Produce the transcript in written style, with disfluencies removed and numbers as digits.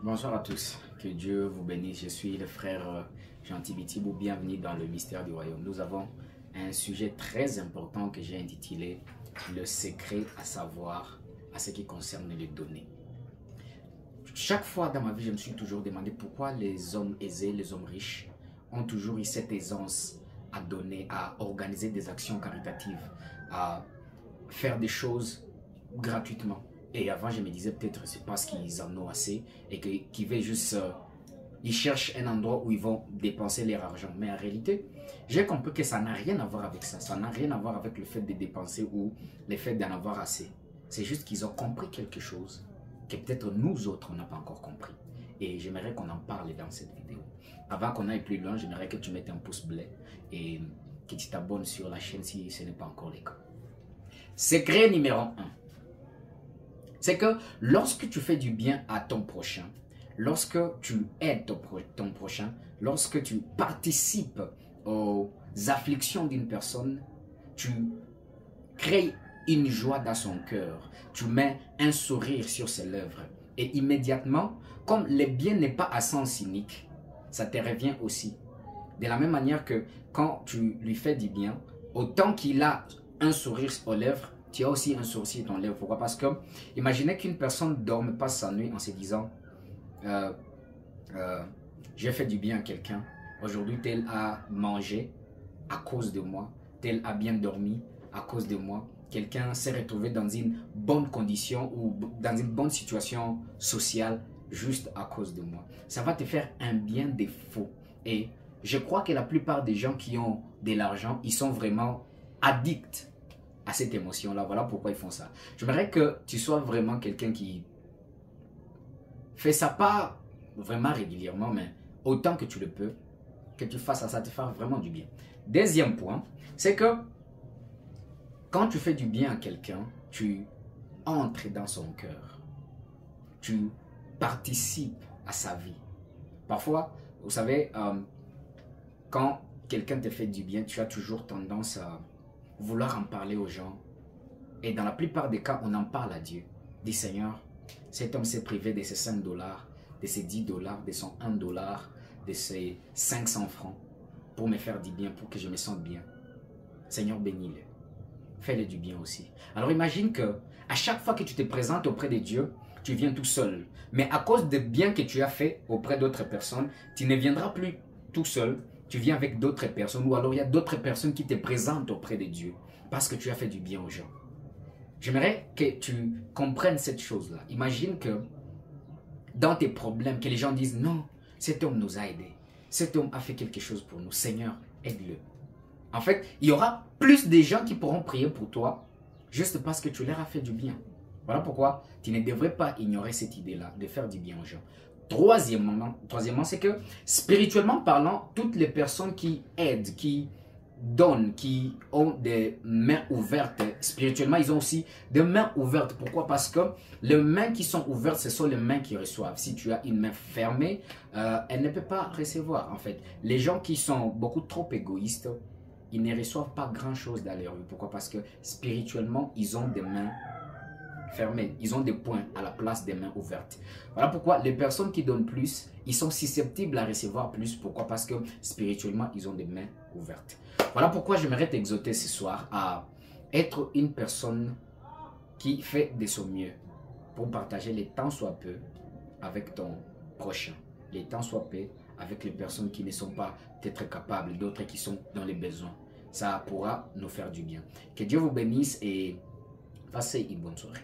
Bonsoir à tous, que Dieu vous bénisse. Je suis le frère Gentil Bitibou, bienvenue dans le mystère du royaume. Nous avons un sujet très important que j'ai intitulé le secret à savoir à ce qui concerne les données. Chaque fois dans ma vie, je me suis toujours demandé pourquoi les hommes aisés, les hommes riches ont toujours eu cette aisance à donner, à organiser des actions caritatives, à faire des choses gratuitement. Et avant, je me disais peut-être c'est parce qu'ils en ont assez et qu'ils veulent juste... ils cherchent un endroit où ils vont dépenser leur argent. Mais en réalité, j'ai compris que ça n'a rien à voir avec ça. Ça n'a rien à voir avec le fait de dépenser ou le fait d'en avoir assez. C'est juste qu'ils ont compris quelque chose que peut-être nous autres, on n'a pas encore compris. Et j'aimerais qu'on en parle dans cette vidéo. Avant qu'on aille plus loin, j'aimerais que tu mettes un pouce bleu et que tu t'abonnes sur la chaîne si ce n'est pas encore le cas. Secret numéro 1. C'est que lorsque tu fais du bien à ton prochain, lorsque tu aides ton prochain, lorsque tu participes aux afflictions d'une personne, tu crées une joie dans son cœur, tu mets un sourire sur ses lèvres. Et immédiatement, comme le bien n'est pas à sens unique, ça te revient aussi. De la même manière que quand tu lui fais du bien, autant qu'il a un sourire aux lèvres, tu as aussi un sourcil dans l'œil. Pourquoi? Parce que imaginez qu'une personne ne dorme pas sa nuit en se disant j'ai fait du bien à quelqu'un. Aujourd'hui, tel a mangé à cause de moi. Tel a bien dormi à cause de moi. Quelqu'un s'est retrouvé dans une bonne condition ou dans une bonne situation sociale juste à cause de moi. Ça va te faire un bien de fou. Et je crois que la plupart des gens qui ont de l'argent, ils sont vraiment addicts à cette émotion-là. Voilà pourquoi ils font ça. J'aimerais que tu sois vraiment quelqu'un qui fait ça, pas vraiment régulièrement, mais autant que tu le peux, que tu fasses ça, ça te fait vraiment du bien. Deuxième point, c'est que quand tu fais du bien à quelqu'un, tu entres dans son cœur. Tu participes à sa vie. Parfois, vous savez, quand quelqu'un te fait du bien, tu as toujours tendance à vouloir en parler aux gens. Et dans la plupart des cas, on en parle à Dieu. Dis Seigneur, cet homme s'est privé de ses 5 dollars, de ses 10 dollars, de son 1 dollar, de ses 500 francs pour me faire du bien, pour que je me sente bien. Seigneur, bénis-le. Fais-le du bien aussi. Alors imagine que à chaque fois que tu te présentes auprès de Dieu, tu viens tout seul. Mais à cause des biens que tu as fait auprès d'autres personnes, tu ne viendras plus tout seul. Tu viens avec d'autres personnes ou alors il y a d'autres personnes qui te présentent auprès de Dieu parce que tu as fait du bien aux gens. J'aimerais que tu comprennes cette chose-là. Imagine que dans tes problèmes, que les gens disent non, cet homme nous a aidés. Cet homme a fait quelque chose pour nous. Seigneur, aide-le. En fait, il y aura plus de gens qui pourront prier pour toi juste parce que tu leur as fait du bien. Voilà pourquoi tu ne devrais pas ignorer cette idée-là de faire du bien aux gens. Troisièmement, c'est que spirituellement parlant, toutes les personnes qui aident, qui donnent, qui ont des mains ouvertes, spirituellement, ils ont aussi des mains ouvertes. Pourquoi? Parce que les mains qui sont ouvertes, ce sont les mains qui reçoivent. Si tu as une main fermée, elle ne peut pas recevoir. En fait, les gens qui sont beaucoup trop égoïstes, ils ne reçoivent pas grand-chose dans leur vie. Pourquoi? Parce que spirituellement, ils ont des mains fermés. Ils ont des points à la place des mains ouvertes. Voilà pourquoi les personnes qui donnent plus, ils sont susceptibles à recevoir plus. Pourquoi? Parce que spirituellement, ils ont des mains ouvertes. Voilà pourquoi j'aimerais t'exhorter ce soir à être une personne qui fait de son mieux pour partager les temps soit peu avec ton prochain. Les temps soit peu avec les personnes qui ne sont pas peut-être capables, d'autres qui sont dans les besoins. Ça pourra nous faire du bien. Que Dieu vous bénisse et passez une bonne soirée.